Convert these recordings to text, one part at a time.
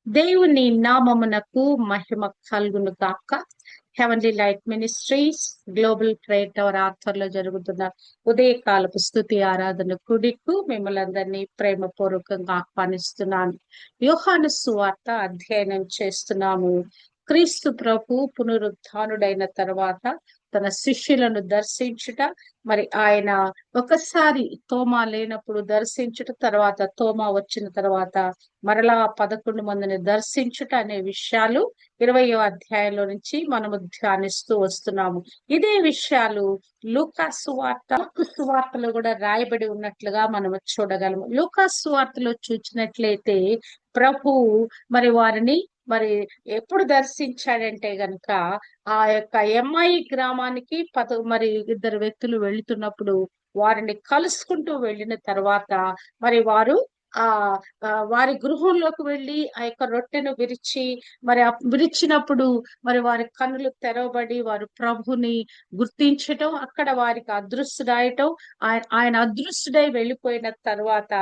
దేవుని నామమునకు మహిమ కలుగును గాక. Heavenly light ministries global prayer tower ఆధ్వర్యంలో జరుగుతున్న ఉదయకాలపు స్తుతి ఆరాధన కుడికు మిమ్మల్ని అందరినీ ప్రేమపూర్వకంగా ఆహ్వానిస్తున్నాను. యోహాను సువార్త అధ్యయనం చేస్తున్నాము. క్రీస్తు ప్రభు పునరుత్థానుడైన తర్వాత తన శిష్యులను దర్శించుట, మరి ఆయన ఒకసారి తోమా లేనప్పుడు దర్శించుట, తర్వాత తోమా వచ్చిన తర్వాత మరలా 11 మందిని దర్శించుట అనే విషయాలు 20వ అధ్యాయంలో నుంచి మనము ధ్యానిస్తూ వస్తున్నాము. ఇదే విషయాలు లూకా సువార్తలో కూడా రాయబడి ఉన్నట్లుగా మనము చూడగలము. లూకా సువార్తలో చూసినట్లయితే ప్రభు మరి వారిని మరి ఎప్పుడు దర్శించాడంటే గనక ఆ యొక్క ఎమ్మాయి గ్రామానికి మరి ఇద్దరు వ్యక్తులు వెళ్తున్నప్పుడు వారిని కలుసుకుంటూ వెళ్ళిన తర్వాత మరి వారు ఆ వారి గృహంలోకి వెళ్ళి ఆ యొక్క రొట్టెను విరిచి మరి విరిచినప్పుడు మరి వారి కన్నులు తెరవబడి వారు ప్రభుని గుర్తించటం, అక్కడ వారికి అదృశ్యుడాయటం, ఆయన అదృశ్యుడై వెళ్ళిపోయిన తర్వాత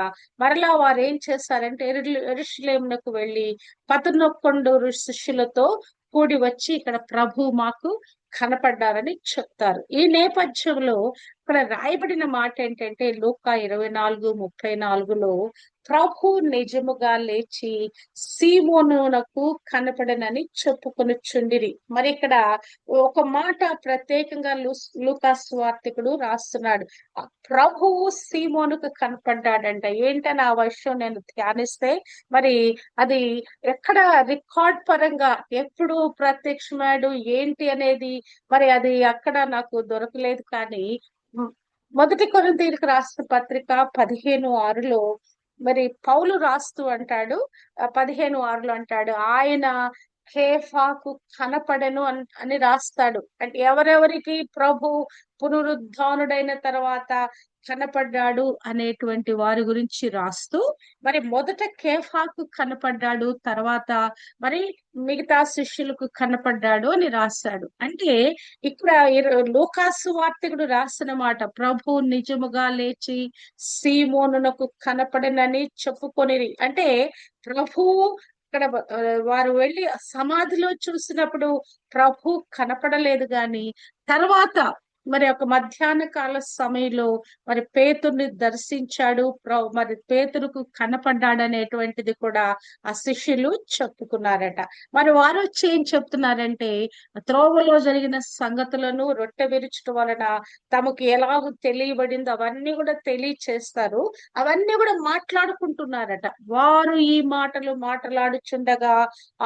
మరలా వారు ఏం చేశారంటే యెరూషలేమునకు వెళ్ళి 11 శిష్యులతో కూడి వచ్చి ఇక్కడ ప్రభు మాకు కనపడ్డారని చెప్తారు. ఈ నేపథ్యంలో ఇక్కడ రాయబడిన మాట ఏంటంటే లూకా 24:34లో ప్రభు నిజముగా లేచి సీమోనునకు కనపడనని చెప్పుకొనుచుండిరి. మరి ఇక్కడ ఒక మాట ప్రత్యేకంగా లూకా సువార్తికుడు రాస్తున్నాడు. ప్రభువు సీమోనుకు కనపడ్డాడంట. ఏంటని ఆ విషయం నేను ధ్యానిస్తే మరి అది ఎక్కడ రికార్డ్ పరంగా ఎప్పుడు ప్రత్యక్షమాడు ఏంటి అనేది మరి అది అక్కడ నాకు దొరకలేదు. కానీ మొదటి కొరింథీయులకు రాసిన పత్రిక 15:6లో మరి పౌలు రాస్తూ అంటాడు, 15:6లో అంటాడు, ఆయన కేఫాకు కనపడెను అని రాస్తాడు. అంటే ఎవరెవరికి ప్రభు పునరుద్ధానుడైన తర్వాత కనపడ్డాడు అనేటువంటి వారి గురించి రాస్తూ మరి మొదట కేఫాకు కనపడ్డాడు, తర్వాత మరి మిగతా శిష్యులకు కనపడ్డాడు అని రాశాడు. అంటే ఇక్కడ లూకాసు వార్తికుడు రాసిన మాట ప్రభు నిజముగా లేచి సీమోనునకు కనపడనని చెప్పుకొనిరి. అంటే ప్రభు ఇక్కడ వారు వెళ్ళి సమాధిలో చూసినప్పుడు ప్రభు కనపడలేదు, గాని తర్వాత మరి ఒక మధ్యాహ్న కాల సమయంలో మరి పేతుర్ని దర్శించాడు, మరి పేతురుకు కనపడ్డాడనేటువంటిది కూడా ఆ శిష్యులు చెప్పుకున్నారట. మరి వారు వచ్చి ఏం చెప్తున్నారంటే త్రోవలో జరిగిన సంగతులను రొట్టె విరుచడం వలన తమకు ఎలాగో తెలియబడిందో అవన్నీ కూడా తెలియచేస్తారు. అవన్నీ కూడా మాట్లాడుకుంటున్నారట. వారు ఈ మాటలు మాట్లాడుచుండగా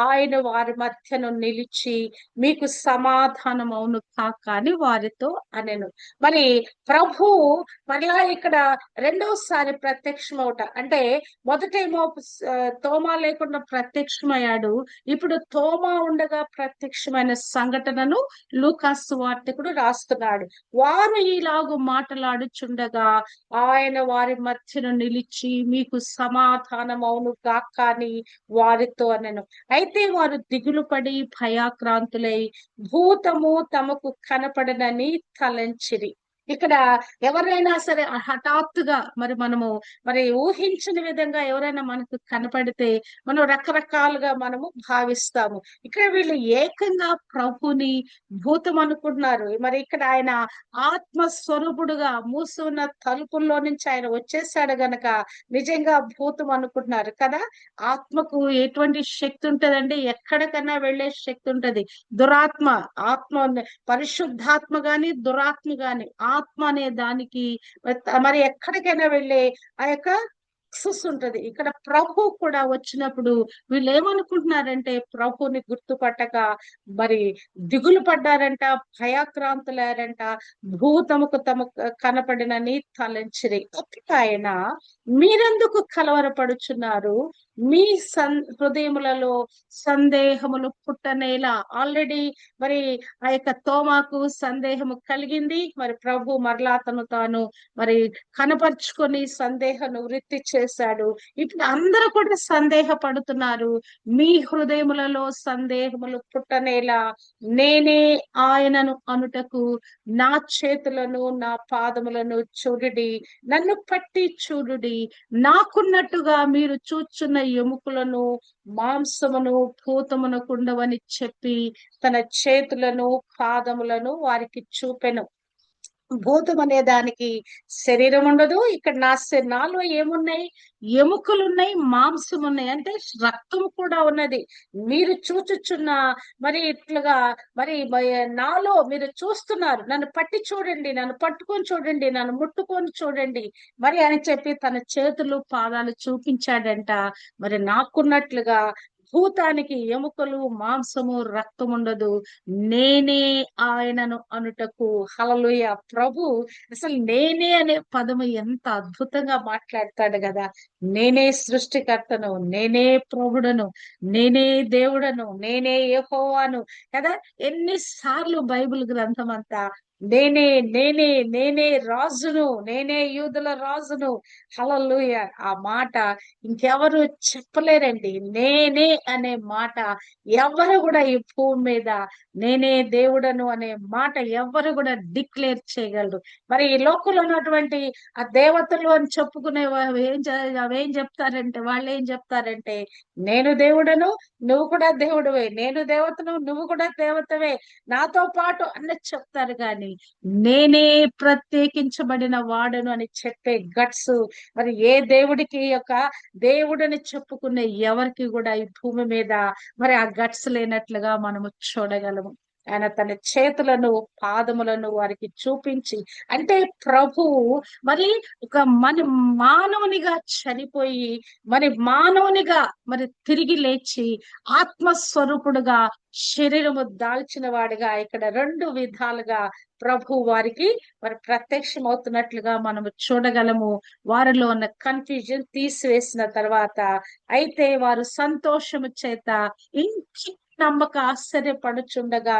ఆయన వారి మధ్యను నిలిచి మీకు సమాధానం అవును కాక అని వారితో అనెను. మరి ప్రభు మరలా ఇక్కడ రెండవసారి ప్రత్యక్షమవుట, అంటే మొదటేమో తోమా లేకుండా ప్రత్యక్షమయ్యాడు, ఇప్పుడు తోమా ఉండగా ప్రత్యక్షమైన సంఘటనను లూకాసు వార్తికుడు రాస్తున్నాడు. వారు ఇలాగు మాట్లాడుచుండగా ఆయన వారి మధ్యను నిలిచి మీకు సమాధానం అవును గాక అని వారితో అనెను. అయితే వారు దిగులు పడి భయాక్రాంతులై భూతము తమకు కనపడనని తలంచిరి. ఇక్కడ ఎవరైనా సరే హఠాత్తుగా మనము ఊహించని విధంగా ఎవరైనా మనకు కనపడితే మనం రకరకాలుగా మనము భావిస్తాము. ఇక్కడ వీళ్ళు ఏకంగా ప్రభుని భూతం అనుకుంటున్నారు. మరి ఇక్కడ ఆయన ఆత్మస్వరూపుడుగా మూసి ఉన్న తలుపుల్లో నుంచి ఆయన వచ్చేసాడు గనక నిజంగా భూతం అనుకుంటున్నారు కదా. ఆత్మకు ఎటువంటి శక్తి ఉంటదండి? ఎక్కడికైనా వెళ్లే శక్తి ఉంటది. దురాత్మ, ఆత్మ, పరిశుద్ధాత్మ గాని దురాత్మ గాని ఆత్మ అనే దానికి మరి ఎక్కడికైనా వెళ్ళే ఆ యొక్క యాక్సెస్ ఉంటది. ఇక్కడ ప్రభు కూడా వచ్చినప్పుడు వీళ్ళు ఏమనుకుంటున్నారంటే ప్రభుని గుర్తుపట్టక మరి దిగులు పడ్డారంట, భయాక్రాంతులారంట, భూతముకు తమకు కనపడినని తలంచిరి. అప్పుడు ఆయన మీరెందుకు కలవరపడుచున్నారు? మీ హృదయములలో సందేహములు పుట్టనేలా. ఆల్రెడీ మరి ఆ యొక్క తోమాకు సందేహము కలిగింది. మరి ప్రభు మరలా తాను మరి కనపరుచుకొని సందేహ నివృత్తి చేసి చేశాడు. ఇప్పుడు అందరూ కూడా సందేహపడుతున్నారు. మీ హృదయములలో సందేహములు పుట్టనేలా నేనే ఆయనను అనుటకు నా చేతులను నా పాదములను చూడుడి, నన్ను పట్టి చూడుడి, నాకున్నట్టుగా మీరు చూచున్న ఎముకలను మాంసమును భూతమునకుండవని చెప్పి తన చేతులను పాదములను వారికి చూపెను. భూతం అనే దానికి శరీరం ఉండదు. ఇక్కడ నాలో ఏమున్నాయి? ఎముకలు ఉన్నాయి, మాంసం ఉన్నాయి, అంటే రక్తం కూడా ఉన్నది. మీరు చూచుచున్న మరి ఇట్లుగా మరి నాలో మీరు చూస్తున్నారు. నన్ను పట్టి చూడండి, నన్ను పట్టుకొని చూడండి, నన్ను ముట్టుకొని చూడండి మరి అని చెప్పి తన చేతులు పాదాలు చూపించాడంట. మరి నాకున్నట్లుగా భూతానికి ఎముకలు మాంసము రక్తం ఉండదు, నేనే ఆయనను అనుటకు. హల్లెలూయా. ప్రభు అసలు నేనే అనే పదము ఎంత అద్భుతంగా మాట్లాడతాడు కదా. నేనే సృష్టికర్తను, నేనే ప్రభుడను, నేనే దేవుడను, నేనే యెహోవాను కదా. ఎన్నిసార్లు బైబిల్ గ్రంథం అంతా నేనే నేనే నేనే రాజును, నేనే యూదుల రాజును. హల్లెలూయా. ఆ మాట ఇంకెవరు చెప్పలేరండి. నేనే అనే మాట ఎవరు కూడా ఈ భూమి మీద నేనే దేవుడను అనే మాట ఎవరు కూడా డిక్లేర్ చేయగలరు. మరి ఈ లోకంలో ఉన్నటువంటి ఆ దేవతలు అని చెప్పుకునే అవేం చెప్తారంటే, వాళ్ళు ఏం చెప్తారంటే నేను దేవుడను, నువ్వు కూడా దేవుడివే, నేను దేవతను, నువ్వు కూడా దేవతవే, నాతో పాటు అన్నది చెప్తారు. కానీ నేనే ప్రత్యేకించబడిన వాడను అని చెప్పే గట్స్ మరి ఏ దేవుడికి యొక్క దేవుడని చెప్పుకునే ఎవరికి కూడా ఈ భూమి మీద మరి ఆ గట్స్ లేనట్లుగా మనము చూడగలము. ఆయన తన చేతులను పాదములను వారికి చూపించి, అంటే ప్రభువు మరి ఒక మానవునిగా చనిపోయి మరి మానవునిగా మరి తిరిగి లేచి ఆత్మస్వరూపుడుగా శరీరము దాల్చిన వాడిగా ఇక్కడ రెండు విధాలుగా ప్రభు వారికి మరి ప్రత్యక్షమవుతున్నట్లుగా మనము చూడగలము. వారిలో ఉన్న కన్ఫ్యూజన్ తీసివేసిన తర్వాత అయితే వారు సంతోషము చేత ఇంకి నమ్మక ఆశ్చర్యపడుచుండగా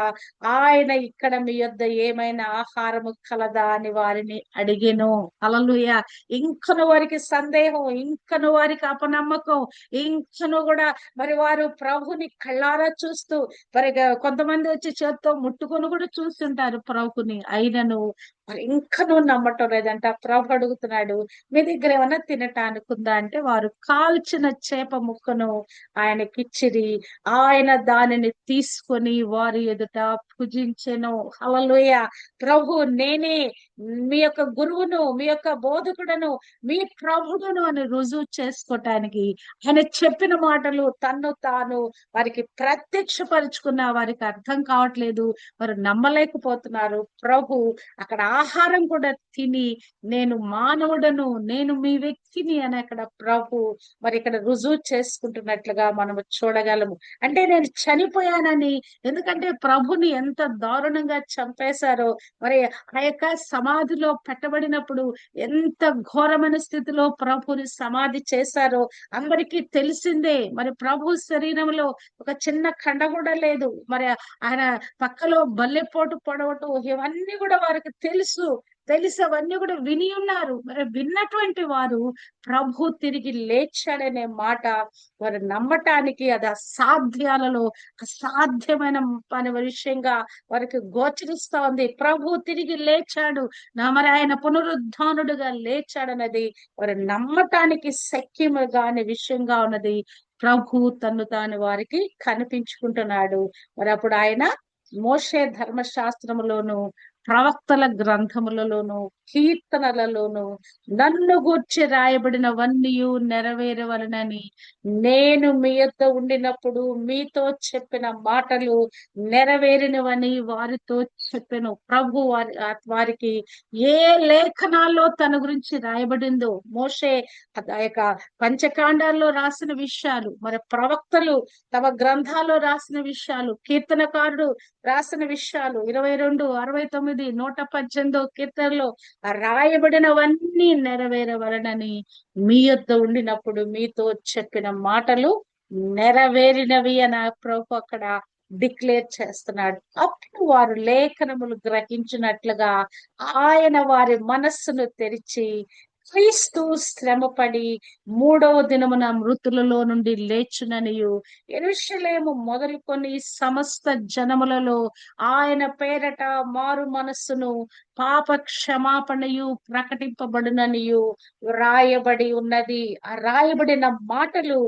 ఆయన ఇక్కడ మీ యొద్ద ఏమైనా ఆహారము కలదా అని వారిని అడిగెను. హల్లెలూయా. ఇంకను వారికి సందేహం, ఇంకను వారికి అపనమ్మకం, ఇంకను కూడా మరి వారు ప్రభుని కళ్ళారా చూస్తూ మరి కొంతమంది వచ్చి చేత్తో ముట్టుకొని కూడా చూస్తుంటారు ప్రభుని. అయినను మరి ఇంకనూ నమ్మటం లేదంట. ప్రభు అడుగుతున్నాడు, మీ దగ్గర ఏమైనా తినటానికి ఉందా అంటే వారు కాల్చిన చేప ముక్కను ఆయనకిచ్చిరి. ఆయన దానిని తీసుకొని వారి ఎదుట భుజించెను. హల్లెలూయా. ప్రభు నేనే మీ యొక్క గురువును, మీ యొక్క బోధకుడను, మీ ప్రభుడును అని రుజువు చేసుకోవటానికి ఆయన చెప్పిన మాటలు తన్ను తాను వారికి ప్రత్యక్షపరుచుకున్న వారికి అర్థం కావట్లేదు, వారు నమ్మలేకపోతున్నారు. ప్రభు అక్కడ ఆహారం కూడా తిని నేను మానవుడను, నేను మీ వ్యక్తిని అని అక్కడ ప్రభు మరి ఇక్కడ రుజువు చేసుకుంటున్నట్లుగా మనము చూడగలము. అంటే నేను చనిపోయానని, ఎందుకంటే ప్రభుని ఎంత దారుణంగా చంపేశారో మరి ఆ యొక్క సమాధిలో పెట్టబడినప్పుడు ఎంత ఘోరమైన స్థితిలో ప్రభుని సమాధి చేశారో అందరికీ తెలిసిందే. మరి ప్రభు శరీరంలో ఒక చిన్న కండ కూడా లేదు. మరి ఆయన పక్కలో బల్లెపోటు పొడవటం ఇవన్నీ కూడా వారికి తెలిసి అవన్నీ కూడా విని ఉన్నారు. మరి విన్నటువంటి వారు ప్రభు తిరిగి లేచాడనే మాట వారు నమ్మటానికి అది అసాధ్యాలలో అసాధ్యమైన పని విషయంగా వారికి గోచరిస్తా ఉంది. ప్రభు తిరిగి లేచాడు, మరి ఆయన పునరుద్ధానుడుగా లేచాడన్నది వారు నమ్మటానికి శక్యము కాని విషయంగా ఉన్నది. ప్రభు తన్ను తాను వారికి కనిపించుకుంటున్నాడు. మరి అప్పుడు ఆయన మోషే ధర్మశాస్త్రములోను ప్రవక్తల గ్రంథములలోను కీర్తనలలోను నన్ను గూర్చి రాయబడినవన్నీ నెరవేరవలనని నేను మీ యొద్ద ఉండినప్పుడు మీతో చెప్పిన మాటలు నెరవేరినవని వారితో చెప్పెను. ప్రభు వారికి ఏ లేఖనాల్లో తన గురించి రాయబడిందో, మోషే ఆ యొక్క పంచకాండాల్లో రాసిన విషయాలు, మరి ప్రవక్తలు తమ గ్రంథాల్లో రాసిన విషయాలు, కీర్తనకారుడు రాసిన విషయాలు 22, 69, 118 కీర్తనలో రాయబడినవన్నీ నెరవేరవలనని మీ యొద్ద ఉండినప్పుడు మీతో చెప్పిన మాటలు నెరవేరినవి అని ప్రభు అక్కడ డిక్లేర్ చేస్తున్నాడు. అప్పుడు వారు లేఖనములు గ్రహించినట్లుగా ఆయన వారి మనస్సును తెరిచి క్రీస్తు శ్రమపడి మూడవ దినమున మృతులలో నుండి లేచుననియు యెరూషలేము మొదలుకొని సమస్త జనములలో ఆయన పేరట మారు మనస్సును పాప క్షమాపణయు ప్రకటింపబడుననియు రాయబడి ఉన్నది. ఆ రాయబడిన మాటలు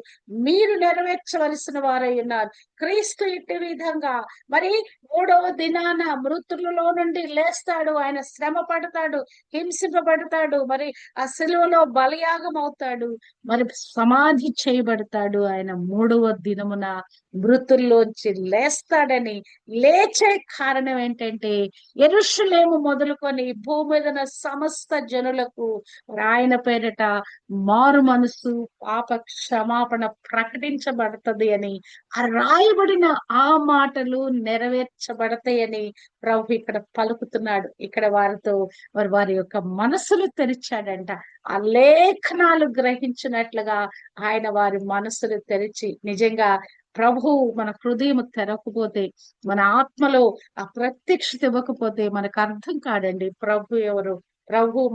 మీరు నెరవేర్చవలసిన వారై ఉన్నారు. క్రీస్తు ఇట్టి విధంగా మరి మూడవ దినాన మృతులలో నుండి లేస్తాడు, ఆయన శ్రమ పడతాడు, హింసింపబడతాడు, మరి ఆ శిలువలో బలియాగం అవుతాడు, మరి సమాధి చేయబడతాడు. ఆయన మూడవ దినమున మృతుల్లోంచి లేస్తాడని, లేచే కారణం ఏంటంటే యెరూషలేము మొదలుకొని భూమి మీదన సమస్త జనులకు ఆయన పేరిట మారు మనసు పాప క్షమాపణ ప్రకటించబడుతుంది అని, ఆ రాయబడిన ఆ మాటలు నెరవేర్చబడతాయని ప్రభు ఇక్కడ పలుకుతున్నాడు. ఇక్కడ వారితో వారి యొక్క మనసులు తెరిచాడంట. ఆ లేఖనాలు గ్రహించినట్లుగా ఆయన వారి మనసులు తెరిచి, నిజంగా ప్రభు మన హృదయం తెరవకపోతే, మన ఆత్మలో ఆ ప్రత్యక్షత ఇవ్వకపోతే మనకు అర్థం కాదండి ప్రభు ఎవరు. ప్రభు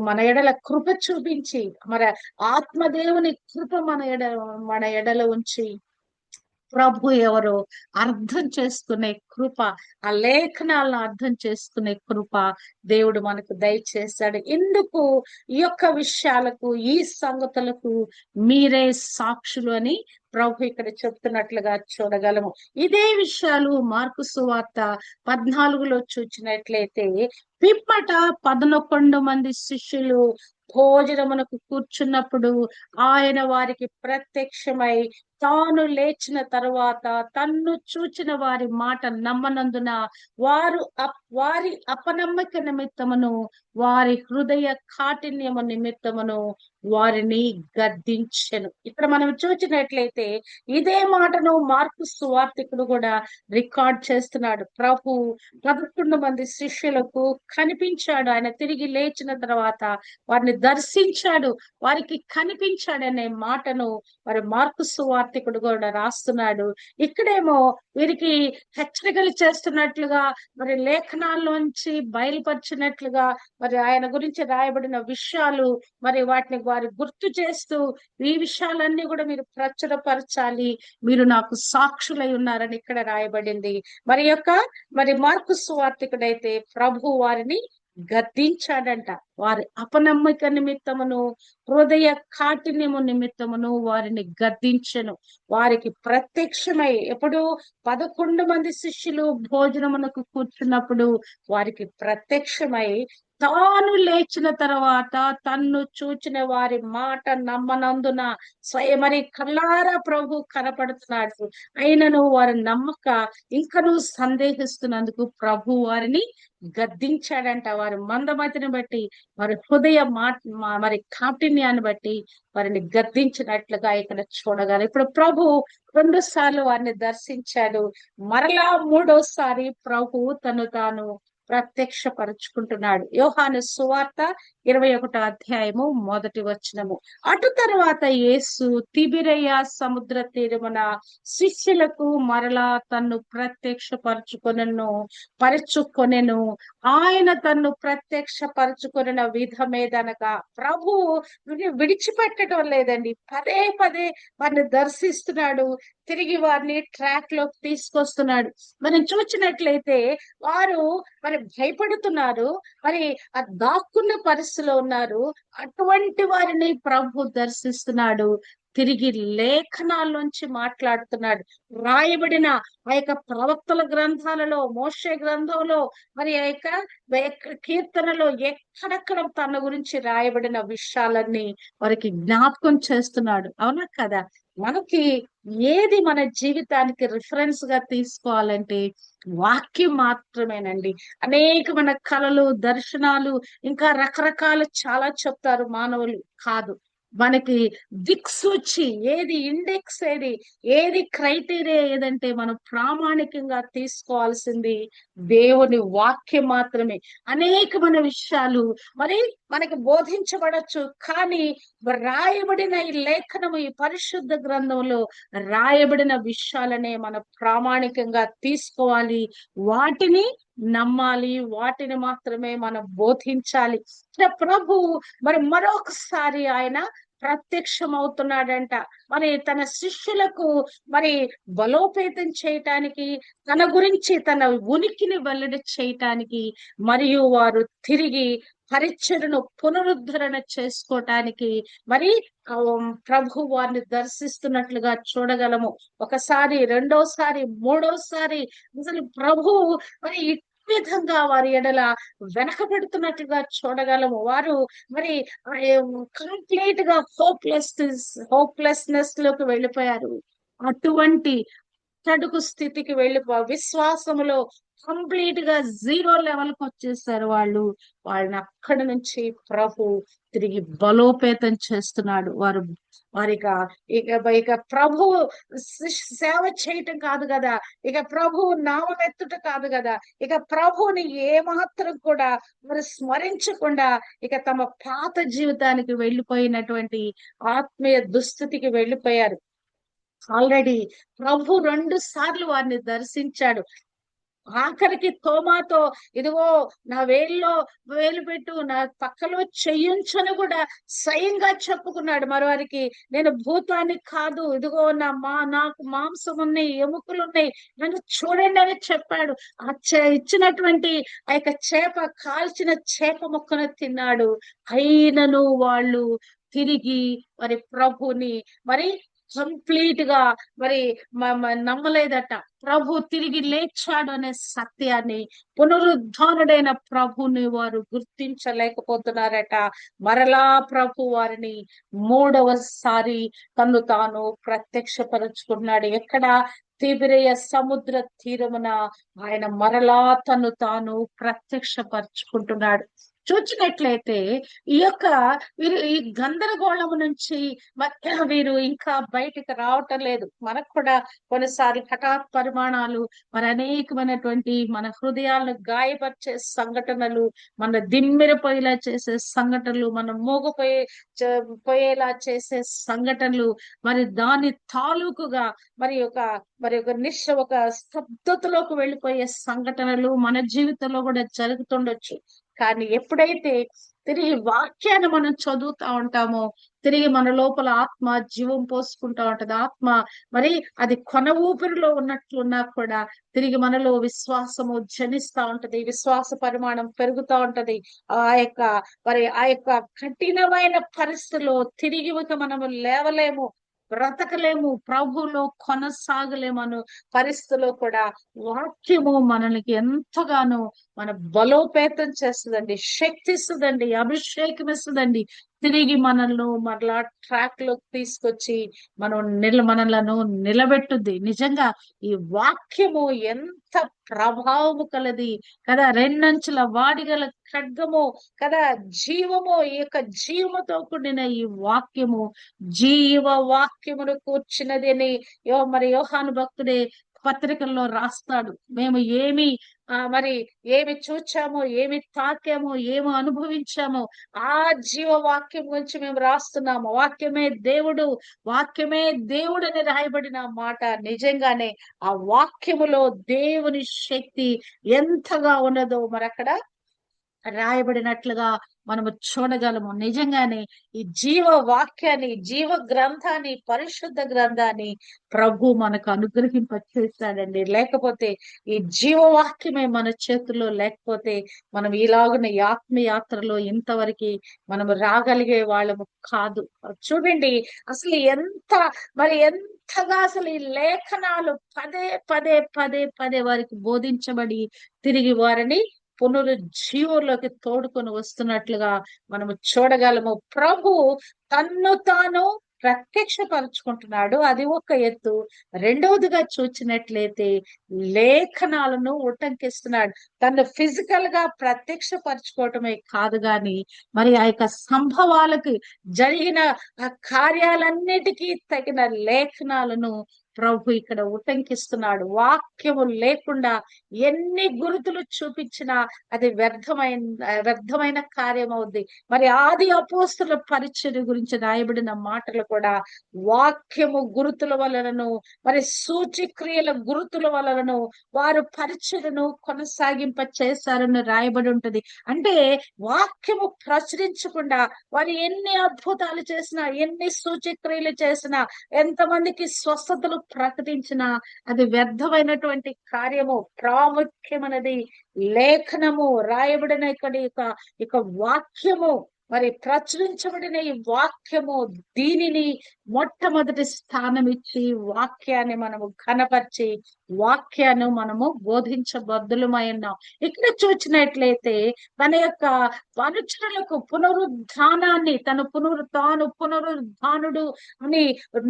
మన ఎడల కృప చూపించి, మన ఆత్మదేవుని కృప మన ఎడల ఉంచి ప్రభు ఎవరో అర్థం చేసుకునే కృప, ఆ లేఖనాలను అర్థం చేసుకునే కృప దేవుడు మనకు దయచేస్తాడు. ఎందుకు ఈ యొక్క విషయాలకు, ఈ సంగతులకు మీరే సాక్షులు అని ప్రభు ఇక్కడ చెప్తున్నట్లుగా చూడగలము. ఇదే విషయాలు మార్కు సువార్త 14లో చూచినట్లయితే, పిమ్మట 11 మంది శిష్యులు భోజనమునకు కూర్చున్నప్పుడు ఆయన వారికి ప్రత్యక్షమై తాను లేచిన తరువాత తన్ను చూచిన వారి మాట నమ్మనందున వారి అపనమ్మక నిమిత్తమును వారి హృదయ కాఠిన్యము నిమిత్తమును వారిని గద్దించెను. ఇక్కడ మనం చూసినట్లయితే ఇదే మాటను మార్కు సువార్తికుడు కూడా రికార్డ్ చేస్తున్నాడు. ప్రభు 11 మంది శిష్యులకు కనిపించాడు. ఆయన తిరిగి లేచిన తర్వాత వారిని దర్శించాడు, వారికి కనిపించాడనే మాటను మరి మార్కు సువార్తికుడు కూడా రాస్తున్నాడు. ఇక్కడేమో వీరికి హెచ్చరికలు చేస్తున్నట్లుగా, మరి లేఖనాల్లోంచి బయలుపరిచినట్లుగా, మరి ఆయన గురించి రాయబడిన విషయాలు మరి వాటిని వారు గుర్తు చేస్తూ, ఈ విషయాలన్నీ కూడా మీరు ప్రచురపరచాలి, మీరు నాకు సాక్షులై ఉన్నారని ఇక్కడ రాయబడింది. మరి మార్కు సువార్తికుడైతే ప్రభు వారిని గద్దించాడంట. వారి అపనమ్మక నిమిత్తమును హృదయ కాఠిన్యము నిమిత్తమును వారిని గద్దించెను. వారికి ప్రత్యక్షమై, ఎప్పుడు 11 మంది శిష్యులు భోజనమునకు కూర్చున్నప్పుడు వారికి ప్రత్యక్షమై తాను లేచిన తర్వాత తన్ను చూచిన వారి మాట నమ్మనందున మరి కల్లారా ప్రభు కనపడుతున్నాడు. అయినను వారి నమ్మక ఇంకనూ సందేహిస్తున్నందుకు ప్రభు వారిని గద్దించాడంట. వారి మందమతిని బట్టి, వారి హృదయ మరి కాఠిన్యాన్ని బట్టి వారిని గద్దించినట్లుగా ఇక్కడ చూడగలరు. ఇప్పుడు ప్రభు 2 సార్లు వారిని దర్శించాడు. మరలా 3వసారి ప్రభు తను తాను ప్రత్యక్షపరుచుకుంటున్నాడు. యోహాను సువార్త 21వ అధ్యాయము 1వ వచనము. అటు తర్వాత యేసు తిబిరయ సముద్ర తీరమున శిష్యులకు మరలా తన్ను పరచుకొనెను. ఆయన తన్ను ప్రత్యక్షపరచుకొనిన విధమేదనగా ప్రభు విడిచిపెట్టడం లేదండి. పదే పదే వారిని దర్శిస్తున్నాడు, తిరిగి వారిని ట్రాక్ లోకి తీసుకొస్తున్నాడు. మనం చూసినట్లయితే వారు మరి భయపడుతున్నారు, మరి ఆ దాక్కున్న పరిస్థితిలో ఉన్నారు. అటువంటి వారిని ప్రభు దర్శిస్తున్నాడు, తిరిగి లేఖనాల్లోంచి మాట్లాడుతున్నాడు. రాయబడిన ఆ యొక్క ప్రవక్తల గ్రంథాలలో, మోషే గ్రంథంలో, మరి ఆ యొక్క కీర్తనలో ఎక్కడెక్కడ తన గురించి రాయబడిన విషయాలన్నీ వారికి జ్ఞాపకం చేస్తున్నాడు. అవునా కదా? మనకి ఏది మన జీవితానికి రిఫరెన్స్ గా తీసుకోవాలంటే వాక్యం మాత్రమేనండి. మన కళలు, దర్శనాలు, ఇంకా రకరకాలు చాలా చెప్తారు మానవులు. కాదు, మనకి దిక్సూచి ఏది, ఇండెక్స్ ఏది క్రైటీరియా ఏదంటే మనం ప్రామాణికంగా తీసుకోవాల్సింది దేవుని వాక్యం మాత్రమే. మన విషయాలు మరి మనకి బోధించబడచ్చు, కానీ రాయబడిన ఈ లేఖనము, ఈ పరిశుద్ధ గ్రంథంలో రాయబడిన విషయాలనే మనం ప్రామాణికంగా తీసుకోవాలి. వాటిని నమ్మాలి, వాటిని మాత్రమే మనం బోధించాలి. ప్రభు మరి మరొకసారి ఆయన ప్రత్యక్షమవుతున్నాడంట. మరి తన శిష్యులకు మరి బలోపేతం చేయటానికి, తన గురించి తన ఉనికిని వెల్లడి చేయటానికి, మరియు వారు తిరిగి పరిచర్ను పునరుద్ధరణ చేసుకోవటానికి మరి ప్రభు వారిని దర్శిస్తున్నట్లుగా చూడగలము. ఒకసారి, రెండోసారి, మూడోసారి అసలు ప్రభు మరి ఈ విధంగా వారి ఎడల వెనకబడుతున్నట్లుగా చూడగలము. వారు మరి కంప్లీట్ గా హోప్లెస్నెస్ లోకి వెళ్ళిపోయారు. అటువంటి చడుకు స్థితికి విశ్వాసములో కంప్లీట్ గా జీరో లెవెల్ కి వచ్చేసారు వాళ్ళు. వాళ్ళని అక్కడి నుంచి ప్రభు తిరిగి బలోపేతం చేస్తున్నాడు. వారిక ఇక ఇక ప్రభు సేవ చేయటం కాదు కదా, ఇక ప్రభు నామమెత్తుట కాదు కదా, ఇక ప్రభుని ఏమాత్రం కూడా మరి స్మరించకుండా ఇక తమ పాత జీవితానికి వెళ్ళిపోయినటువంటి ఆత్మీయ దుస్థితికి వెళ్ళిపోయారు. ఆల్రెడీ ప్రభు 2 సార్లు వారిని దర్శించాడు. ఆఖరికి తోమాతో ఇదిగో నా వేలు పెట్టు, నా పక్కలో చెయ్యుంచని కూడా స్వయంగా చెప్పుకున్నాడు. మరోవారికి నేను భూతాన్ని కాదు, ఇదిగో నాకు మాంసం ఉన్నాయి, ఎముకలు ఉన్నాయి, నన్ను చూడండి అని చెప్పాడు. ఇచ్చినటువంటి ఆ యొక్క కాల్చిన చేప ముక్కను తిన్నాడు. అయినను వాళ్ళు తిరిగి మరి ప్రభుని మరి కంప్లీట్ గా మరి నమ్మలేదట. ప్రభు తిరిగి లేచాడు అనే సత్యాన్ని, పునరుద్ధానుడైన ప్రభుని వారు గుర్తించలేకపోతున్నారట. మరలా ప్రభు వారిని 3వసారి తను తాను ప్రత్యక్షపరుచుకున్నాడు. ఎక్కడ? తిబిరియ సముద్ర తీరమున ఆయన మరలా తను తాను ప్రత్యక్షపరుచుకుంటున్నాడు. చూచినట్లయితే ఈ యొక్క ఈ గందరగోళము నుంచి వీరు ఇంకా బయటికి రావటం లేదు. మనకు కూడా కొన్నిసార్లు హఠాత్ పరిమాణాలు, మరి అనేకమైనటువంటి మన హృదయాలను గాయపరిచే సంఘటనలు, మన దిమ్మెరపోయేలా చేసే సంఘటనలు, మనం పోయేలా చేసే సంఘటనలు, మరి దాని తాలూకుగా మరి ఒక స్తబ్దతలోకి వెళ్ళిపోయే సంఘటనలు మన జీవితంలో కూడా జరుగుతుండొచ్చు. కానీ ఎప్పుడైతే తిరిగి వాక్యాన్ని మనం చదువుతా ఉంటామో, తిరిగి మన లోపల ఆత్మ జీవం పోసుకుంటా ఉంటది. ఆత్మ మరి అది కొన ఊపిరిలో ఉన్నట్లున్నా కూడా తిరిగి మనలో విశ్వాసము జనిస్తా ఉంటది, విశ్వాస పరిమాణం పెరుగుతా ఉంటది. ఆ యొక్క కఠినమైన పరిస్థితిలో తిరిగి మనము లేవలేము, బ్రతకలేము, ప్రభులో కొనసాగలేమను పరిస్థితిలో కూడా వాక్యము మనకి ఎంతగానో మన బలోపేతం చేస్తుందండి, శక్తి ఇస్తుందండి, అభిషేకం ఇస్తుందండి. తిరిగి మనల్ని మరలా ట్రాక్ లోకి తీసుకొచ్చి మనలను నిలబెట్టుద్ది. నిజంగా ఈ వాక్యము ఎంత ప్రభావము కలది కదా, 2 అంచుల వాడిగల ఖడ్గము కదా, జీవము, ఈ యొక్క జీవముతో కూడిన ఈ వాక్యము జీవ వాక్యమును కూర్చున్నది అని యోహాను భక్తుడే పత్రికల్లో రాస్తాడు. మేము ఏమి చూచామో, ఏమి తాకామో, ఏమి అనుభవించామో ఆ జీవ వాక్యం గురించి మేము రాస్తున్నాము. వాక్యమే దేవుడు అని రాయబడిన మాట నిజంగానే ఆ వాక్యములో దేవుని శక్తి ఎంతగా ఉన్నదో మరి అక్కడ రాయబడినట్లుగా మనము చూడగలము. నిజంగానే ఈ జీవ వాక్యాన్ని, జీవ గ్రంథాన్ని, పరిశుద్ధ గ్రంథాన్ని ప్రభు మనకు అనుగ్రహింపచేస్తాడండి. లేకపోతే ఈ జీవవాక్యమే మన చేతుల్లో లేకపోతే మనం ఇలాగున్న ఆత్మయాత్రలో ఇంతవరకు మనం రాగలిగే వాళ్ళము కాదు. చూడండి అసలు ఎంతగా అసలు ఈ లేఖనాలు పదే వారికి బోధించబడి తిరిగి వారిని పునరుజ్జీవంలోకి తోడుకొని వస్తున్నట్లుగా మనము చూడగలము. ప్రభు తన్ను తాను ప్రత్యక్షపరుచుకుంటున్నాడు, అది ఒక ఎత్తు. రెండవదిగా చూచినట్లయితే లేఖనాలను ఉటంకిస్తున్నాడు. తను ఫిజికల్ గా ప్రత్యక్షపరచుకోవటమే కాదు గాని మరి ఆ యొక్క సంభవాలకు జరిగిన ఆ కార్యాలన్నిటికీ తగిన లేఖనాలను ప్రభు ఇక్కడ ఉటంకిస్తున్నాడు. వాక్యము లేకుండా ఎన్ని గురుతులు చూపించినా అది వ్యర్థమైన కార్యం అవుద్ది. మరి ఆది అపోస్తుల పరిచర్య గురించి రాయబడిన మాటలు కూడా వాక్యము గురుతుల వలనను, మరి సూచక్రియల గురుతుల వలనను వారు పరిచర్యను కొనసాగింప చేశారని రాయబడి ఉంటది. అంటే వాక్యము ప్రచురించకుండా వారు ఎన్ని అద్భుతాలు చేసినా, ఎన్ని సూచక్రియలు చేసినా, ఎంతమందికి స్వస్థతలు ప్రకటించినా అది వ్యర్థమైనటువంటి కార్యము. ప్రాముఖ్యమైనది లేఖనము, రాయబడిన ఇక వాక్యము, మరి ప్రచురించబడిన ఈ వాక్యము. దీనిని మొట్టమొదటి స్థానం ఇచ్చి వాక్యాన్ని మనము ఘనపరిచి వాక్యాన్ని మనము బోధించబద్దులమై ఉన్నాం. ఇక్కడ చూసినట్లయితే తన యొక్క అనుచరులకు పునరుద్ధానాన్ని, తాను పునరుద్ధానుడు అని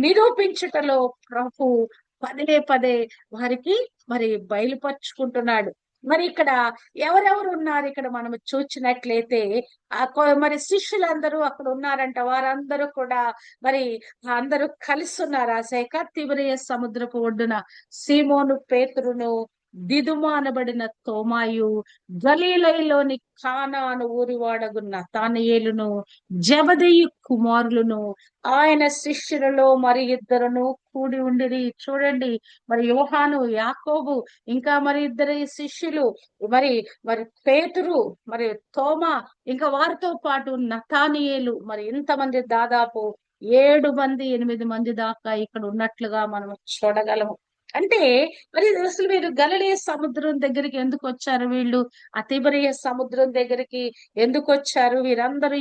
నిరూపించుటలో ప్రభు పదే పదే వారికి మరి బయలుపరుచుకుంటున్నాడు. మరి ఇక్కడ ఎవరెవరు ఉన్నారు? ఇక్కడ మనం చూసినట్లయితే మరి శిష్యులందరూ అక్కడ ఉన్నారంట. వారందరూ కూడా మరి అందరూ కలిసి ఉన్నారు. ఆ శాఖ తిబెరియ సముద్రపు ఒడ్డున సీమోను పేతురును, దిదుమ అనబడిన తోమాయు, గలీలయలోని కానా అను ఊరివాడగు నతానయేలును, జెబెదయి కుమారులను, ఆయన శిష్యులలో మరి ఇద్దరును కూడి ఉండిరి. చూడండి, మరి యోహాను, యాకోబు, ఇంకా మరి ఇద్దరు శిష్యులు, మరి మరి పేతురు, మరి తోమా, ఇంకా వారితో పాటు నతానియేలు, మరి ఇంతమంది దాదాపు 7 మంది 8 మంది దాకా ఇక్కడ ఉన్నట్లుగా మనం చూడగలము. అంటే మరి అసలు వీరు గలిలయ సముద్రం దగ్గరికి ఎందుకు వచ్చారు? వీళ్ళు ఆ తిబెరియ సముద్రం దగ్గరికి ఎందుకు వచ్చారు? వీరందరూ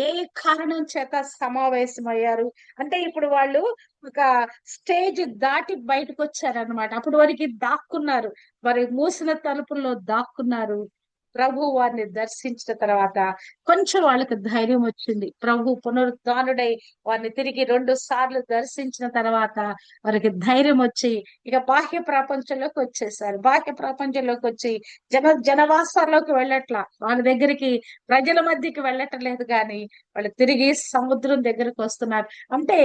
ఏ కారణం చేత సమావేశమయ్యారు అంటే, ఇప్పుడు వాళ్ళు ఒక స్టేజ్ దాటి బయటకు వచ్చారనమాట. అప్పుడు వారికి దాక్కున్నారు, మరి మూసిన తలుపుల్లో దాక్కున్నారు. ప్రభు వారిని దర్శించిన తర్వాత కొంచెం వాళ్ళకి ధైర్యం వచ్చింది. ప్రభు పునరుద్ధానుడై వారిని తిరిగి 2 సార్లు దర్శించిన తర్వాత వారికి ధైర్యం వచ్చి ఇక బాహ్య ప్రపంచంలోకి వచ్చేసారు. బాహ్య ప్రపంచంలోకి వచ్చి జనవాసాల్లోకి వెళ్ళట్లా, వాళ్ళ దగ్గరికి ప్రజల మధ్యకి వెళ్ళటం లేదు, కానీ వాళ్ళు తిరిగి సముద్రం దగ్గరకు వస్తున్నారు. అంటే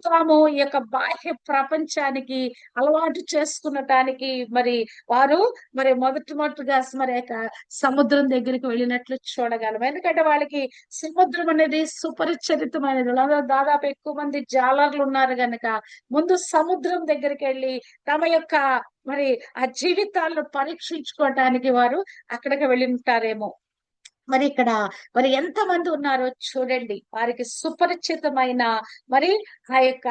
తాము ఈ యొక్క బాహ్య ప్రపంచానికి అలవాటు చేసుకునటానికి మరి వారు మరి మొదటిగా మరి సముద్రం దగ్గరికి వెళ్ళినట్లు చూడగలం. ఎందుకంటే వాళ్ళకి సముద్రం అనేది సుపరిచితమైనది. దాదాపు ఎక్కువ మంది జాలర్లు ఉన్నారు గనక ముందు సముద్రం దగ్గరికి వెళ్ళి తమ యొక్క మరి ఆ జీవితాలను పరీక్షించుకోవటానికి వారు అక్కడికి వెళ్ళి ఉంటారేమో. మరి ఇక్కడ మరి ఎంతమంది ఉన్నారో చూడండి. వారికి సుపరిచితమైన మరి ఆ యొక్క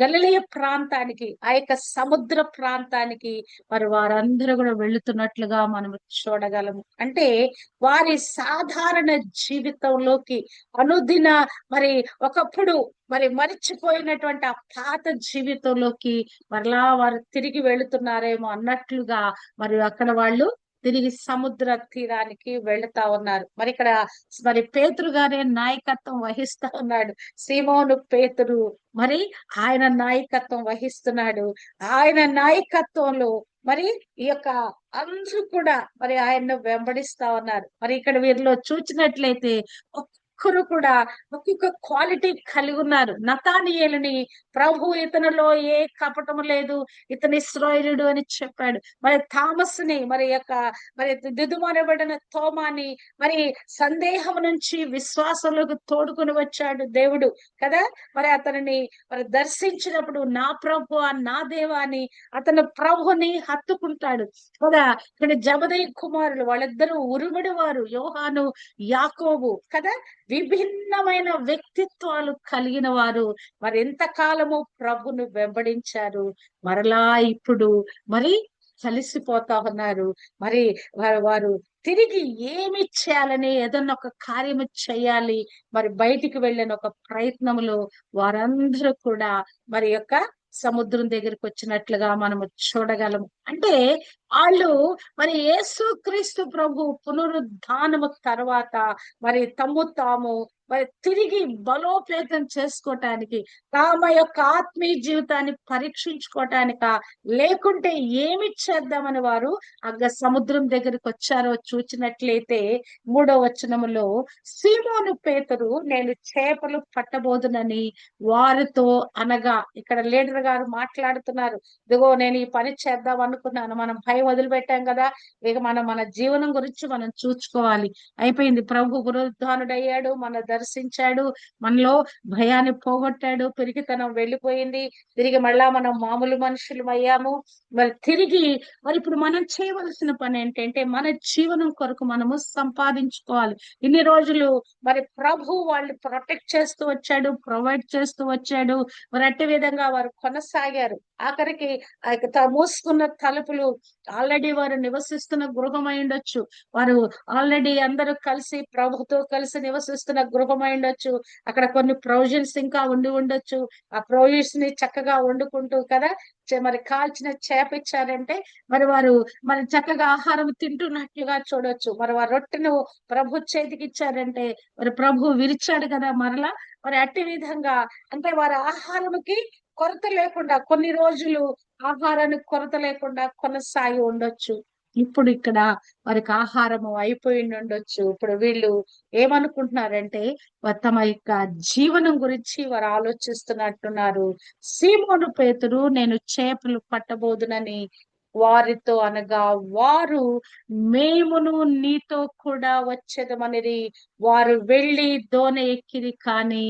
గలిలయ ప్రాంతానికి, ఆ యొక్క సముద్ర ప్రాంతానికి మరి వారందరూ కూడా వెళుతున్నట్లుగా మనం చూడగలము. అంటే వారి సాధారణ జీవితంలోకి అనుదిన మరి ఒకప్పుడు మరి మరిచిపోయినటువంటి ఆ పాత జీవితంలోకి మరలా వారు తిరిగి వెళుతున్నారేమో అన్నట్లుగా మరి అక్కడ వాళ్ళు తిరిగి సముద్ర తీరానికి వెళుతా ఉన్నారు. మరి ఇక్కడ మరి పేతురు గారే నాయకత్వం వహిస్తా ఉన్నాడు. సీమోను పేతురు మరి ఆయన నాయకత్వం వహిస్తున్నాడు. ఆయన నాయకత్వంలో మరి ఈ యొక్క అందరూ కూడా మరి ఆయన్ను వెంబడిస్తా ఉన్నారు. మరి ఇక్కడ వీరిలో చూసినట్లయితే ఒక్కరు కూడా ఒక్కొక్క క్వాలిటీ కలిగి ఉన్నారు. నతానియేలుని ప్రభు ఇతనిలో ఏ కపటము లేదు, ఇతని ఇశ్రాయేలుడు అని చెప్పాడు. మరి థామస్ ని మరి దిదుమనబడిన తోమాని మరి సందేహం నుంచి విశ్వాసంలోకి తోడుకుని వచ్చాడు దేవుడు కదా. మరి అతనిని మరి దర్శించినప్పుడు నా ప్రభు నా దేవా అని అతను ప్రభుని హత్తుకుంటాడు కదా. ఇక్కడ జెబెదయి కుమారులు వాళ్ళిద్దరూ ఉరుముడి వారు, యోహాను, యాకోబు కదా. విభిన్నమైన వ్యక్తిత్వాలు కలిగిన వారు మరి ఎంతకాలము ప్రభును వెంబడించారు. మరలా ఇప్పుడు మరి కలిసిపోతా ఉన్నారు. మరి వారు తిరిగి ఏమి చేయాలని, ఏదన్నా ఒక కార్యము చేయాలి మరి బయటికి వెళ్ళిన ఒక ప్రయత్నములో వారందరూ కూడా మరి యొక్క సముద్రం దగ్గరికి వచ్చినట్లుగా మనము చూడగలము. అంటే వాళ్ళు మరి యేసుక్రీస్తు ప్రభు పునరుద్ధానము తర్వాత మరి తమ్ము తాము మరి తిరిగి బలోపేతం చేసుకోవటానికి, తమ యొక్క ఆత్మీయ జీవితాన్ని పరీక్షించుకోవటానిక, లేకుంటే ఏమి చేద్దామని వారు సముద్రం దగ్గరికి వచ్చారో చూచినట్లయితే 3వ వచనములో, సీమోను పేతురు నేను చేపలు పట్టబోదునని వారితో అనగా, ఇక్కడ లీడర్ గారు మాట్లాడుతున్నారు. ఇదిగో నేను ఈ పని చేద్దాం అనుకున్నాను, మనం భయం వదిలిపెట్టాం కదా, ఇక మనం మన జీవనం గురించి మనం చూసుకోవాలి. అయిపోయింది, ప్రభు పునరుద్ధానుడయ్యాడు, మన దర్శించాడు, మనలో భయాన్ని పోగొట్టాడు, పిరికితనం వెళ్ళిపోయింది, తిరిగి మళ్ళా మనం మామూలు మనుషులు అయ్యాము. మరి ఇప్పుడు మనం చేయవలసిన పని ఏంటంటే మన జీవనం కొరకు మనము సంపాదించుకోవాలి. ఇన్ని రోజులు మరి ప్రభు వాళ్ళు ప్రొటెక్ట్ చేస్తూ వచ్చాడు, ప్రొవైడ్ చేస్తూ వచ్చాడు. మరి అట్టి విధంగా వారు కొనసాగారు. ఆఖరికి మూసుకున్న తలుపులు ఆల్రెడీ వారు నివసిస్తున్న గృహం అయి ఉండొచ్చు, వారు ఆల్రెడీ అందరూ కలిసి ప్రభుతో కలిసి నివసిస్తున్న గృహం అయి ఉండొచ్చు, అక్కడ కొన్ని ప్రొవిజన్స్ ఇంకా ఉండి ఉండొచ్చు. ఆ ప్రొవిజన్స్ ని చక్కగా వండుకుంటూ కదా, మరి కాల్చిన చేప ఇచ్చారంటే మరి వారు మరి చక్కగా ఆహారం తింటున్నట్లుగా చూడొచ్చు. మరి వారు రొట్టెను ప్రభు చేతికి ఇచ్చారంటే మరి ప్రభు విరిచాడు కదా మరలా. మరి అట్టి విధంగా అంటే వారి ఆహారంకి కొరత లేకుండా కొన్ని రోజులు ఆహారానికి కొరత లేకుండా కొనసాగి ఉండొచ్చు. ఇప్పుడు ఇక్కడ వారికి ఆహారము అయిపోయి ఉండొచ్చు. ఇప్పుడు వీళ్ళు ఏమనుకుంటున్నారంటే తమ యొక్క జీవనం గురించి వారు ఆలోచిస్తున్నట్టున్నారు. సీమోను పేతురు నేను చేపలు పట్టబోదునని వారితో అనగా, వారు మేమును నీతో కూడా వచ్చేదమనిరి. వారు వెళ్లి దోణి ఎక్కిరి, కానీ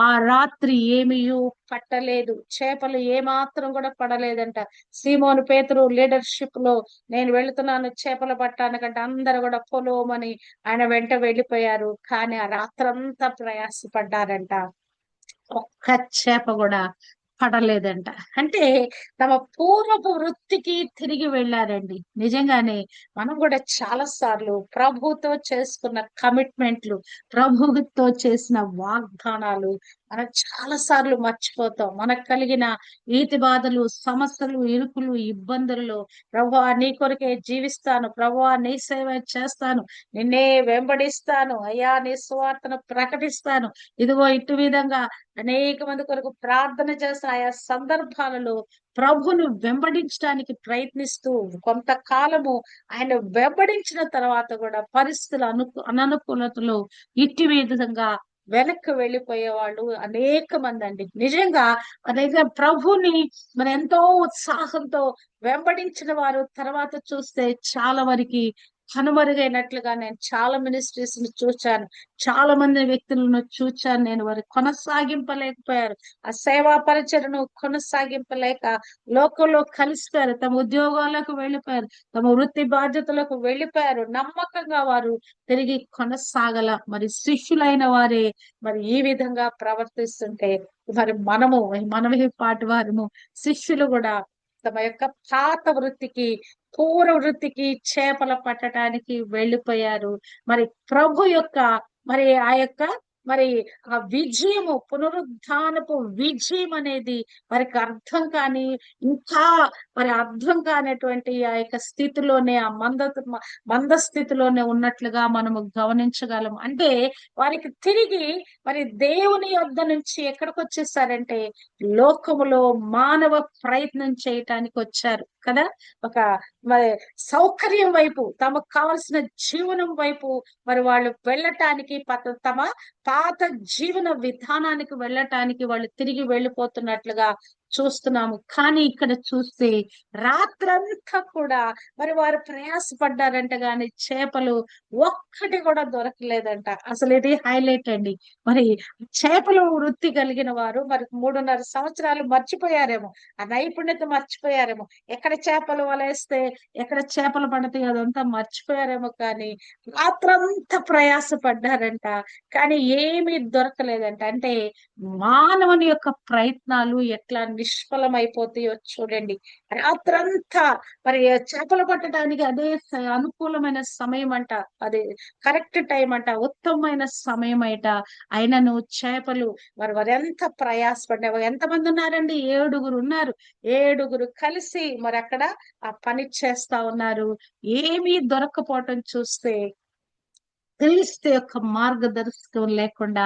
ఆ రాత్రి ఏమీయూ పట్టలేదు, చేపలు ఏమాత్రం కూడా పడలేదంట. సీమోను పేతురు లీడర్షిప్ లో నేను వెళుతున్నాను చేపలు పట్టానికంటే అందరు కూడా పొలోమని ఆయన వెంట వెళ్ళిపోయారు. కానీ ఆ రాత్రంతా ప్రయాసపడ్డారంట, ఒక్క చేప కూడా పడలేదంట. అంటే తమ పూర్వపు వృత్తికి తిరిగి వెళ్ళారండి. నిజంగానే మనం కూడా చాలా సార్లు ప్రభుతో చేసుకున్న కమిట్మెంట్లు, ప్రభుతో చేసిన వాగ్దానాలు మనం చాలా సార్లు మర్చిపోతాం. మనకు కలిగిన ఈతి బాధలు, సమస్యలు, ఇరుకులు, ఇబ్బందుల్లో ప్రభువా నీ కొరకే జీవిస్తాను, ప్రభువా నీ సేవ చేస్తాను, నిన్నే వెంబడిస్తాను అయ్యా, నీ సువార్తను ప్రకటిస్తాను, ఇదిగో ఇటు విధంగా అనేక మంది కొరకు ప్రార్థన చేసిన ఆయా సందర్భాలలో ప్రభును వెంబడించడానికి ప్రయత్నిస్తూ కొంతకాలము ఆయన వెంబడించిన తర్వాత కూడా పరిస్థితుల అననుకూలతలు ఇట్టి విధంగా వెనక్కి వెళ్ళిపోయే వాళ్ళు అనేక మంది అండి. నిజంగా అనేక ప్రభుని మరి ఎంతో ఉత్సాహంతో వెంబడించిన వారు తర్వాత చూస్తే చాలా వరకు కనుమరుగైనట్లుగా నేను చాలా మినిస్ట్రీస్ ని చూచాను, చాలా మంది వ్యక్తులను చూచాను. నేను వారు కొనసాగింపలేకపోయారు, ఆ సేవా పరిచయను కొనసాగింపలేక లోకంలో కలిసిపోయారు, తమ ఉద్యోగాలకు వెళ్ళిపోయారు, తమ వృత్తి బాధ్యతలకు వెళ్ళిపోయారు. నమ్మకంగా వారు తిరిగి కొనసాగల. మరి శిష్యులైన వారే మరి ఈ విధంగా ప్రవర్తిస్తుంటే మరి మనమే పాటి వారము శిష్యులు కూడా తమ యొక్క పాత వృత్తికి, పూర్వ వృత్తికి చేపల పట్టడానికి వెళ్ళిపోయారు. మరి ప్రభు యొక్క మరి ఆ యొక్క మరి ఆ విజయము, పునరుద్ధానపు విజయం అనేది వారికి అర్థం కాని, ఇంకా మరి అర్థం కానటువంటి ఆ యొక్క స్థితిలోనే, ఆ మంద స్థితిలోనే ఉన్నట్లుగా మనము గమనించగలం. అంటే వారికి తిరిగి మరి దేవుని యొద్ద నుంచి ఎక్కడికి వచ్చేసారంటే లోకములో మానవ ప్రయత్నం చేయటానికి వచ్చారు కదా. ఒక మరి సౌకర్యం వైపు, తమకు కావలసిన జీవనం వైపు మరి వాళ్ళు వెళ్ళటానికి, తమ పాత జీవన విధానానికి వెళ్ళటానికి వాళ్ళు తిరిగి వెళ్ళిపోతున్నట్లుగా చూస్తున్నాము. కానీ ఇక్కడ చూస్తే రాత్రంతా కూడా మరి వారు ప్రయాసపడ్డారంట, గాని చేపలు ఒక్కటి కూడా దొరకలేదంట. అసలు ఇది హైలైట్ అండి. మరి చేపలు వృత్తి కలిగిన వారు మరి 3.5 సంవత్సరాలు మర్చిపోయారేమో, ఆ నైపుణ్యత మర్చిపోయారేమో, ఎక్కడ చేపలు వలేస్తే ఎక్కడ చేపలు పడతాయి అదంతా మర్చిపోయారేమో. కానీ రాత్రంతా ప్రయాస పడ్డారంట, కానీ ఏమీ దొరకలేదంట. అంటే మానవుని యొక్క ప్రయత్నాలు ఎట్లా నిష్ఫలమైపోతాయో చూడండి. రాత్రంతా మరి చేపలు పట్టడానికి అదే అనుకూలమైన సమయం అంట, అదే కరెక్ట్ టైం అంట, ఉత్తమమైన సమయం అట. అయినను చేపలు వారు ఎంత ప్రయాసపడ్డారు. ఎంతమంది ఉన్నారండి? 7గురు ఉన్నారు. 7గురు కలిసి మరి అక్కడ ఆ పని చేస్తా ఉన్నారు. ఏమీ దొరకపోవటం చూస్తే క్రీస్తు యొక్క మార్గదర్శకం లేకుండా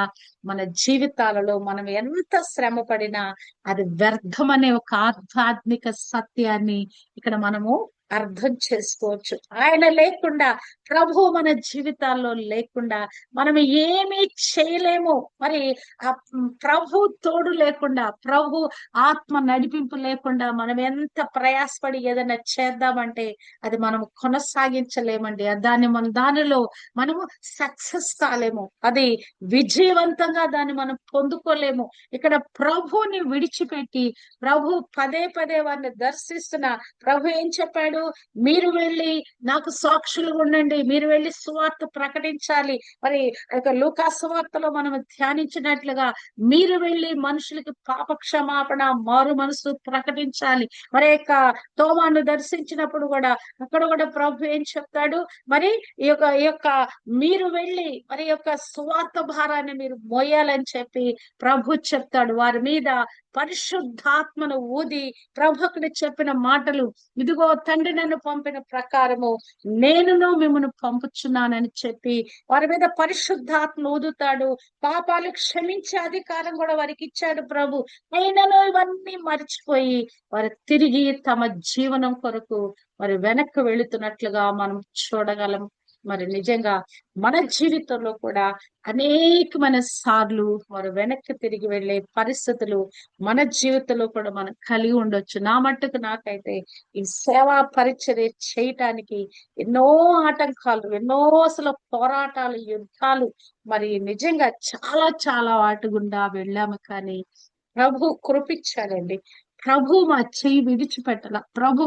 మన జీవితాలలో మనం ఎంత శ్రమ పడినా అది వ్యర్థమనే ఒక ఆధ్యాత్మిక సత్యాన్ని ఇక్కడ మనము అర్థం చేసుకోవచ్చు. ఆయన లేకుండా, ప్రభు మన జీవితాల్లో లేకుండా మనం ఏమీ చేయలేము. మరి ఆ ప్రభు తోడు లేకుండా, ప్రభు ఆత్మ నడిపింపు లేకుండా మనం ఎంత ప్రయాసపడి ఏదైనా చేద్దామంటే అది మనం కొనసాగించలేమండి. దానిలో మనము సక్సెస్ కాలేము, అది విజయవంతంగా దాన్ని మనం పొందుకోలేము. ఇక్కడ ప్రభుని విడిచిపెట్టి ప్రభు పదే పదే వారిని దర్శిస్తున్న ప్రభు ఏం చెప్పాడు? మీరు వెళ్ళి నాకు సాక్షులుగా ఉండండి, మీరు వెళ్ళి సువార్త ప్రకటించాలి. మరి లూకా సువార్తలో మనం ధ్యానించినట్లుగా మీరు వెళ్ళి మనుషులకి పాప క్షమాపణ, మారు మనసు ప్రకటించాలి. మరి తోమాను దర్శించినప్పుడు కూడా అక్కడ కూడా ప్రభు ఏం చెప్తాడు? మరి ఈ యొక్క మీరు వెళ్ళి మరి యొక్క సువార్త భారాన్ని మీరు మోయాలని చెప్పి ప్రభు చెప్తాడు. వారి మీద పరిశుద్ధాత్మను ఊది ప్రభు అక్కడ చెప్పిన మాటలు, ఇదిగో తండ్రి నన్ను పంపిన ప్రకారము నేనును మిమ్మల్ని పంపుచున్నానని చెప్పి వారి మీద పరిశుద్ధాత్మ ఊదుతాడు. పాపాలు క్షమించే అధికారం కూడా వారికి ఇచ్చాడు ప్రభు. అయినను ఇవన్నీ మర్చిపోయి వారు తిరిగి తమ జీవనం కొరకు మరి వెనక్కి వెళుతున్నట్లుగా మనం చూడగలం. మరి నిజంగా మన జీవితంలో కూడా అనేకమైన సార్లు వారు వెనక్కి తిరిగి వెళ్ళే పరిస్థితులు మన జీవితంలో కూడా మనం కలిగి ఉండొచ్చు. నా మట్టుకు నాకైతే ఈ సేవా పరిచర్య చేయటానికి ఎన్నో ఆటంకాలు, ఎన్నో అసలు పోరాటాలు, యుద్ధాలు, మరి నిజంగా చాలా చాలా వాటి గుండా వెళ్ళాము. కానీ ప్రభు కృపించాడండి. ప్రభు మా చెయ్యి విడిచిపెట్టాల. ప్రభు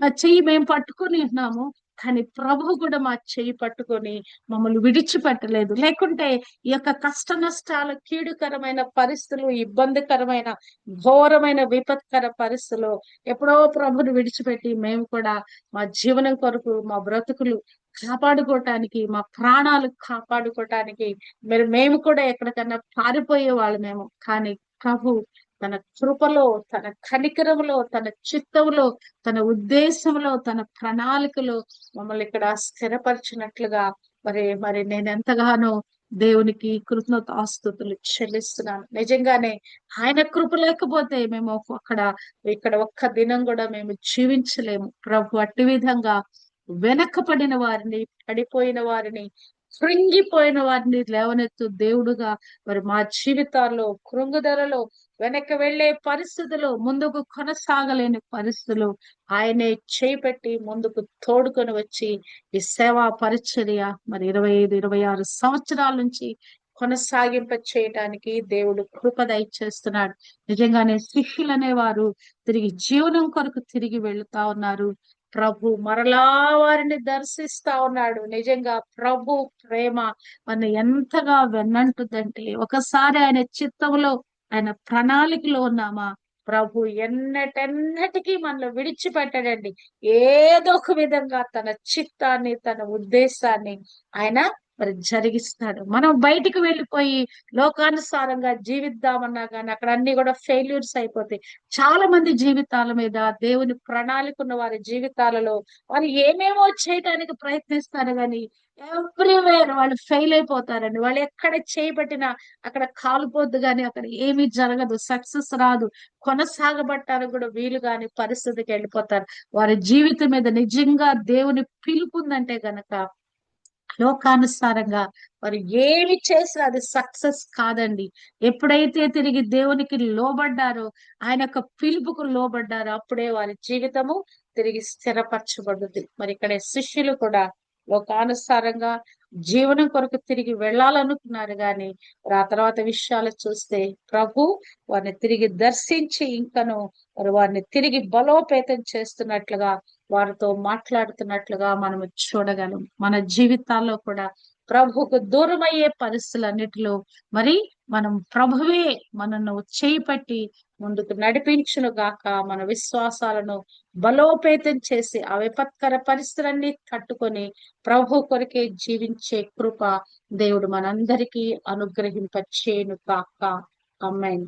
మా చెయ్యి మేము పట్టుకుని ఉన్నాము, కానీ ప్రభు కూడా మా చెయ్యి పట్టుకొని మమ్మల్ని విడిచిపెట్టలేదు. లేకుంటే ఈ యొక్క కష్ట నష్టాలు, కీడుకరమైన పరిస్థితులు, ఇబ్బందికరమైన ఘోరమైన విపత్కర పరిస్థితులు ఎప్పుడో ప్రభుని విడిచిపెట్టి మేము కూడా మా జీవనం కొరకు, మా బ్రతుకులు కాపాడుకోవటానికి, మా ప్రాణాలు కాపాడుకోవటానికి మేము కూడా ఎక్కడికన్నా పారిపోయే వాళ్ళమేమో. కానీ ప్రభు తన కృపలో, తన కనికరములో, తన చిత్తములో, తన ఉద్దేశంలో, తన ప్రణాళికలో మమ్మల్ని ఇక్కడ స్థిరపరిచినట్లుగా మరి నేను ఎంతగానో దేవునికి కృతజ్ఞతాస్తుతులు చెల్లిస్తున్నాను. నిజంగానే ఆయన కృప లేకపోతే మేము ఇక్కడ ఒక్క దినం కూడా మేము జీవించలేము. ప్రభు అట్టి విధంగా వెనకపడిన వారిని, పడిపోయిన వారిని, కృంగిపోయిన వారిని లేవనెత్తు దేవుడుగా మరి మా జీవితాల్లో కృంగుదలలో, వెనక్కి వెళ్లే పరిస్థితులు, ముందుకు కొనసాగలేని పరిస్థితులు ఆయనే చేపెట్టి ముందుకు తోడుకొని వచ్చి ఈ సేవా పరిచర్య మరి 25-26 సంవత్సరాల నుంచి కొనసాగింప చేయటానికి దేవుడు కృప దయచేస్తున్నాడు. నిజంగానే శిష్యులు అనేవారు తిరిగి జీవనం కొరకు తిరిగి వెళుతా ఉన్నారు. ప్రభు మరలా వారిని దర్శిస్తా ఉన్నాడు. నిజంగా ప్రభు ప్రేమ మన ఎంతగా వెన్నంటుందంటే, ఒకసారి ఆయన చిత్తంలో, ఆయన ప్రణాళికలో ఉన్నామా, ప్రభు ఎన్నటెన్నటికీ మనల్ని విడిచిపెట్టడండి. ఏదో ఒక విధంగా తన చిత్తాన్ని, తన ఉద్దేశాన్ని ఆయన మరి జరిగిస్తాడు. మనం బయటికి వెళ్ళిపోయి లోకానుసారంగా జీవిద్దామన్నా కానీ అక్కడ అన్ని కూడా ఫెయిల్యూర్స్ అయిపోతాయి. చాలా మంది జీవితాల మీద, దేవుని ప్రణాళిక ఉన్న వారి జీవితాలలో వారు ఏమేమో చేయటానికి ప్రయత్నిస్తారు, కానీ ఎవ్రీవేర్ వాళ్ళు ఫెయిల్ అయిపోతారండి. వాళ్ళు ఎక్కడ చేయబట్టినా అక్కడ కాలిపోద్దు, కానీ అక్కడ ఏమీ జరగదు, సక్సెస్ రాదు, కొనసాగబట్టారు కూడా వీలు కాని పరిస్థితికి వెళ్ళిపోతారు. వారి జీవితం మీద నిజంగా దేవుని పిలుపు ఉందంటే గనక లోకానుసారంగా వారు ఏమి చేసినా అది సక్సెస్ కాదండి. ఎప్పుడైతే తిరిగి దేవునికి లోబడ్డారో, ఆయన యొక్క పిలుపుకు లోబడ్డారో, అప్పుడే వారి జీవితము తిరిగి స్థిరపరచబడుతుంది. మరి ఇక్కడ శిష్యులు కూడా లోకానుసారంగా జీవనం కొరకు తిరిగి వెళ్ళాలనుకున్నారు, కానీ ఆ తర్వాత విషయాలు చూస్తే ప్రభు వారిని తిరిగి దర్శించి ఇంకను వారిని తిరిగి బలోపేతం చేస్తున్నట్లుగా, వారితో మాట్లాడుతున్నట్లుగా మనము చూడగలం. మన జీవితాల్లో కూడా ప్రభువుకు దూరమయ్యే పరిస్థితులన్నిటిలో మరి మనం ప్రభువే మనను చేయి పట్టి ముందుకు నడిపించును గాక. మన విశ్వాసాలను బలోపేతం చేసి ఆ విపత్కర పరిస్థితులన్నీ తట్టుకొని ప్రభు కొరకే జీవించే కృప దేవుడు మనందరికీ అనుగ్రహింపచేయును గాక. ఆమేన్.